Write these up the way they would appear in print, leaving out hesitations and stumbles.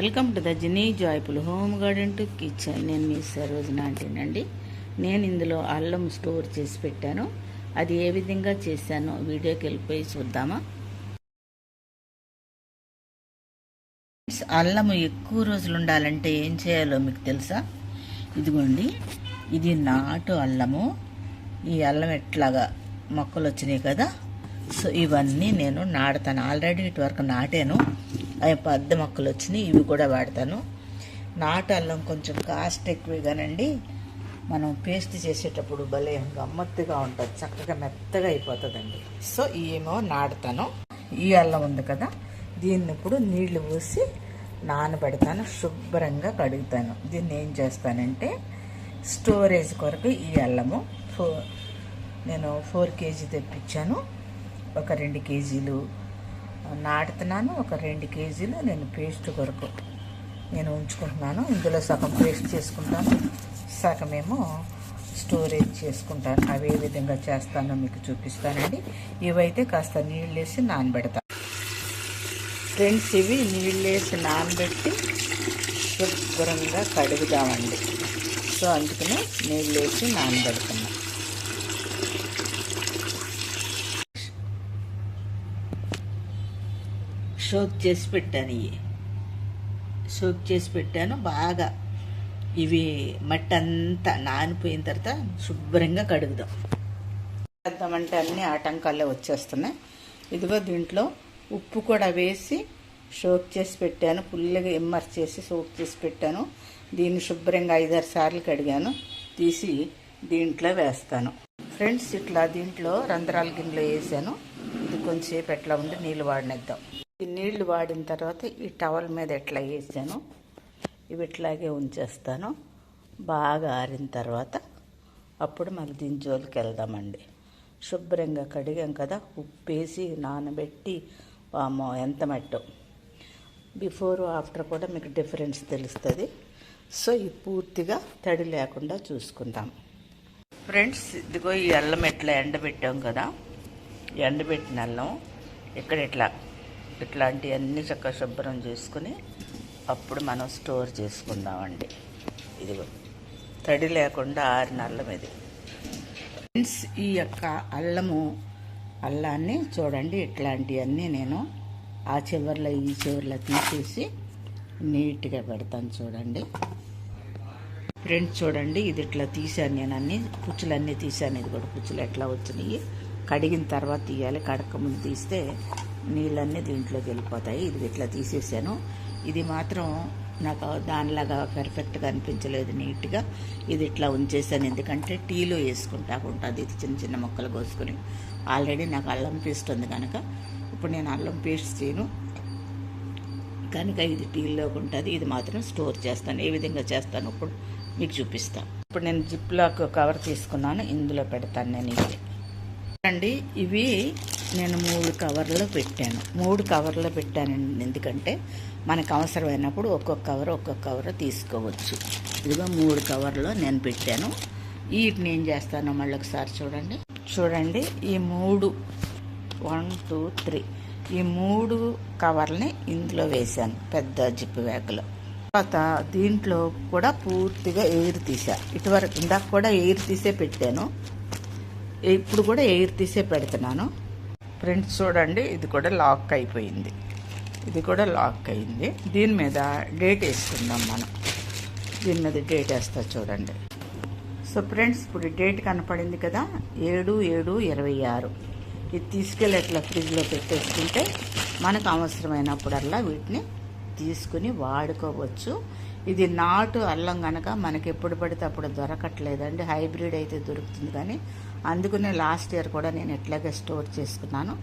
Welcome to the Gini joyful home garden to kitchen. నేను మీ సరోజన అంటేనండి. నేను ఇందులో అల్లం స్టోర్ చేసి పెట్టాను. అది ఏ విధంగా చేశానో వీడియోకి వెళ్ళిపోయి చూద్దామా. అల్లం ఎక్కువ రోజులు ఉండాలంటే ఏం చేయాలో మీకు తెలుసా? ఇదిగోండి, ఇది నాటు అల్లము. ఈ అల్లం ఎట్లాగా మొక్కలు వచ్చినాయి కదా, సో ఇవన్నీ నేను నాటుతాను. ఆల్రెడీ ఇటువరకు నాటాను, అవి పెద్ద మొక్కలు వచ్చినాయి. ఇవి కూడా వాడతాను. నాటు అల్లం కొంచెం కాస్ట్ ఎక్కువగానండి. మనం పేస్ట్ చేసేటప్పుడు భలే గమ్మత్తుగా ఉంటుంది, చక్కగా మెత్తగా అయిపోతుందండి. సో ఏమో నాటుతాను. ఈ అల్లం ఉంది కదా, దీన్ని ఇప్పుడు నీళ్లు పోసి నానబెడతాను, శుభ్రంగా కడుగుతాను. దీన్ని ఏం చేస్తానంటే స్టోరేజ్ కొరకు ఈ అల్లము నేను 4 కేజీ తెప్పించాను. ఒక 2 కేజీలు నాటుతున్నాను, ఒక 2 కేజీలు నేను పేస్ట్ కొరకు నేను ఉంచుకుంటున్నాను. ఇందులో సగం పేస్ట్ చేసుకుంటాను, సగమేమో స్టోరేజ్ చేసుకుంటాను. అవి ఏ విధంగా చేస్తానో మీకు చూపిస్తానండి. ఇవైతే కాస్త నీళ్ళు వేసి నానబెడతాను ఫ్రెండ్స్. ఇవి నీళ్ళు వేసి నానబెట్టి శుభ్రంగా కడుగుదామండి. సో అందుకని నీళ్ళు వేసి నానబెడుతున్నాను. సోక్ చేసి పెట్టాను, సోక్ చేసి పెట్టాను బాగా. ఇవి మట్టి అంతా నానిపోయిన తర్వాత శుభ్రంగా కడుగుదాం. చేద్దామంటే అన్నీ ఆటంకాలే వచ్చేస్తున్నాయి. ఇదిగో దీంట్లో ఉప్పు కూడా వేసి సోక్ చేసి పెట్టాను, ఫుల్గా ఇమ్మర్స్ చేసి సోక్ చేసి పెట్టాను. దీన్ని శుభ్రంగా 5-6 సార్లు కడిగాను, తీసి దీంట్లో వేస్తాను. ఫ్రెండ్స్, ఇట్లా దీంట్లో రంధ్రాల గిన్నెలో వేసాను. ఇది కొంచెంసేపు ఎట్లా ఉండి నీళ్ళు వాడినిద్దాం. ఈ నీళ్లు వాడిన తర్వాత ఈ టవల్ మీద ఎట్లా వేసాను, ఇవి ఇట్లాగే ఉంచేస్తాను. బాగా ఆరిన తర్వాత అప్పుడు మళ్ళీ దీని జోలికి వెళ్దామండి. శుభ్రంగా కడిగాం కదా, ఉప్పేసి నానబెట్టి వామో ఎంత మట్టో. బిఫోర్ ఆఫ్టర్ కూడా మీకు డిఫరెన్స్ తెలుస్తుంది. సో ఈ పూర్తిగా తడి లేకుండా చూసుకుందాం. ఫ్రెండ్స్, ఇదిగో ఈ అల్లం ఎట్లా ఎండబెట్టాం కదా, ఎండబెట్టిన అల్లం ఇక్కడ ఇట్లాంటివన్నీ చక్కగా శుభ్రం చేసుకుని అప్పుడు మనం స్టోర్ చేసుకుందామండి. ఇదిగో తడి లేకుండా ఆరిన అల్లం ఇది. ఫ్రెండ్స్, ఈ యొక్క అల్లాన్ని చూడండి, ఇట్లాంటివన్నీ నేను ఆ చివర్లో ఈ చివర్లో తీసేసి నీట్గా పెడతాను. చూడండి ఫ్రెండ్స్, చూడండి ఇది ఇట్లా తీసాను నేను, అన్ని పుచ్చులన్నీ తీసాను. ఇది కూడా పుచ్చులు ఎట్లా వచ్చినాయి, కడిగిన తర్వాత తీయాలి. కడక ముందు తీస్తే నీళ్ళన్నీ దీంట్లోకి వెళ్ళిపోతాయి. ఇది ఇట్లా తీసేసాను. ఇది మాత్రం నాకు దానిలాగా పర్ఫెక్ట్గా అనిపించలేదు, నీట్గా ఇది ఇట్లా ఉంచేసాను. ఎందుకంటే టీలో వేసుకుంటా ఉంటుంది. ఇది చిన్న చిన్న ముక్కలు కోసుకొని ఆల్రెడీ నాకు అల్లం పేస్ట్ ఉంది కనుక ఇప్పుడు నేను అల్లం పేస్ట్ చేయను కనుక ఇది టీలోకి ఉంటుంది. ఇది మాత్రం స్టోర్ చేస్తాను. ఏ విధంగా చేస్తాను ఇప్పుడు మీకు చూపిస్తాను. ఇప్పుడు నేను జిప్లాక్ కవర్ తీసుకున్నాను, ఇందులో పెడతాను నేను. ఇవి అండి, ఇవి నేను 3 కవర్లో పెట్టాను. 3 కవర్లో పెట్టానండి, ఎందుకంటే మనకు అవసరమైనప్పుడు ఒక్కొక్క కవర్ తీసుకోవచ్చు. ఇదిగో 3 కవర్లో నేను పెట్టాను. వీటిని ఏం చేస్తానో మళ్ళీ ఒకసారి చూడండి. ఈ 3 1 2 3 ఈ 3 కవర్ని ఇందులో వేసాను, పెద్ద జిప్పు బ్యాగ్లో. తర్వాత దీంట్లో కూడా పూర్తిగా ఎయిర్ తీసా. ఇటువరకు ఇందాక కూడా ఎయిర్ తీసే పెట్టాను, ఇప్పుడు కూడా ఎయిర్ తీసే పెడుతున్నాను. ఫ్రెండ్స్, చూడండి ఇది కూడా లాక్ అయిపోయింది, ఇది కూడా లాక్ అయింది. దీని మీద డేట్ వేసుకుందాం మనం. దీని మీద డేట్ వేస్తా చూడండి. సో ఫ్రెండ్స్, ఇప్పుడు డేట్ కనపడింది కదా, 7/7/26. ఇది తీసుకెళ్ళి అట్లా ఫ్రిడ్జ్లో పెట్టేసుకుంటే మనకు అవసరమైనప్పుడల్లా వీటిని తీసుకుని వాడుకోవచ్చు. ఇది నాటు అల్లం కనుక మనకి ఎప్పుడు పడితే అప్పుడు దొరకట్లేదండి. హైబ్రిడ్ అయితే దొరుకుతుంది, కానీ అందుకనే లాస్ట్ ఇయర్ కూడా నేను ఎట్లాగే స్టోర్ చేసుకున్నాను,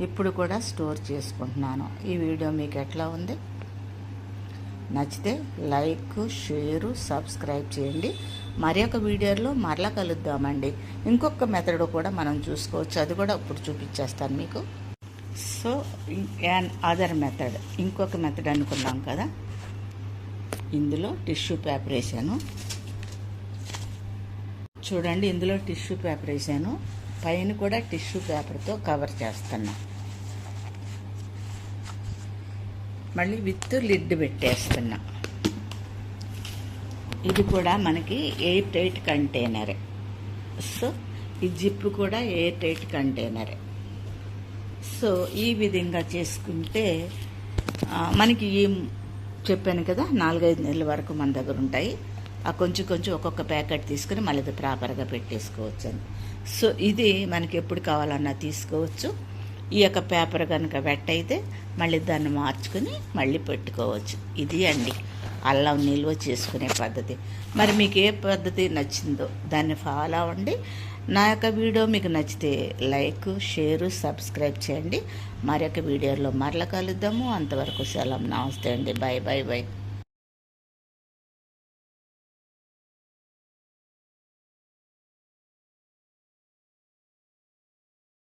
ఇప్పుడు కూడా స్టోర్ చేసుకుంటున్నాను. ఈ వీడియో మీకు ఎట్లా ఉంది? నచ్చితే లైక్, షేరు, సబ్స్క్రైబ్ చేయండి. మరి ఒక వీడియోలో మరలా కలుద్దామండి. ఇంకొక మెథడ్ కూడా మనం చూసుకోవచ్చు, అది కూడా ఇప్పుడు చూపించేస్తాను మీకు. సో అదర్ మెథడ్, ఇంకొక మెథడ్ అనుకున్నాం కదా, ఇందులో టిష్యూ పేపర్ వేసాను. చూడండి, ఇందులో టిష్యూ పేపర్ వేసాను, పైన కూడా టిష్యూ పేపర్తో కవర్ చేస్తున్నా. మళ్ళీ విత్ లిడ్ పెట్టేస్తున్నా. ఇది కూడా మనకి ఎయిర్ టైట్ కంటైనరే. సో ఈ జిప్ కూడా ఎయిర్ టైట్ కంటైనరే. సో ఈ విధంగా చేసుకుంటే మనకి చెప్పాను కదా 4-5 నెలల వరకు మన దగ్గర ఉంటాయి. ఆ కొంచెం కొంచెం ఒక్కొక్క ప్యాకెట్ తీసుకుని మళ్ళీ ఇది ప్రాపర్గా పెట్టేసుకోవచ్చు అని. సో ఇది మనకి ఎప్పుడు కావాలన్నా తీసుకోవచ్చు. ఈ యొక్క పేపర్ కనుక వెట్ అయితే మళ్ళీ దాన్ని మార్చుకుని మళ్ళీ పెట్టుకోవచ్చు. ఇది అండి అల్లం నిల్వ చేసుకునే పద్ధతి. మరి మీకు ఏ పద్ధతి నచ్చిందో దాన్ని ఫాలో అవ్వండి. నా యొక్క వీడియో మీకు నచ్చితే లైక్, షేరు, సబ్స్క్రైబ్ చేయండి. మరొక వీడియోలో మరల కలుద్దాము. అంతవరకు సెలవు. నమస్తే అండి. Bye bye bye.